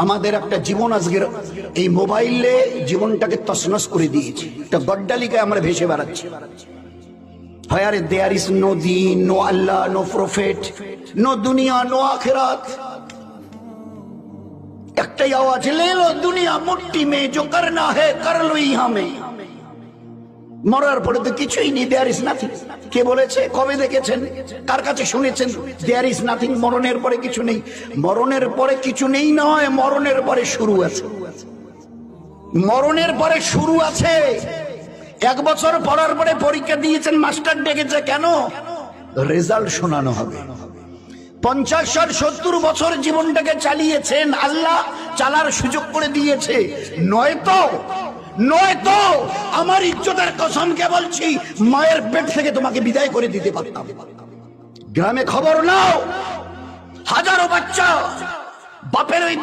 আমাদের একটা জীবন আজকের এই মোবাইলে জীবনটাকে তছনছ করে দিয়েছে। একটা গড্ডালিকায় আমরা ভেসে বেড়াচ্ছি। হায়ারে দেয়ার ইজ নো দিন, নো আল্লাহ, নো প্রফেট, নো দুনিয়া, নো আখিরাত। একটাই আওয়াজ, লে লো দুনিয়া মুট্টি মে, जो करना है कर लो यहाँ में। মরার পরে তো কিছুই নেই, দেয়ার ইজ নাথিং। কে বলেছে? কবে দেখেছেন? কার কাছে শুনেছেন দেয়ার ইজ নাথিং? মরণের পরে কিছু নেই। মরণের পরে কিছু নেই নয়, মরণের পরে শুরু আছে। মরণের পরে শুরু আছে। 1 বছর পড়ার পরে পরীক্ষা দিয়েছেন, মাস্টার ডেকেছে, কেন? রেজাল্ট শোনানো হবে। 50-70 বছর জীবনটাকে চালিয়েছেন, আল্লাহ চালার সুযোগ করে দিয়েছে। নয়তো আমার ইজ্জতের কসমকে বলছি, মায়ের পেট থেকে তোমাকে বিদায় করে দিতে পারতাম। গ্রামে খবর নাও, হাজারো বাচ্চা বাপের ওই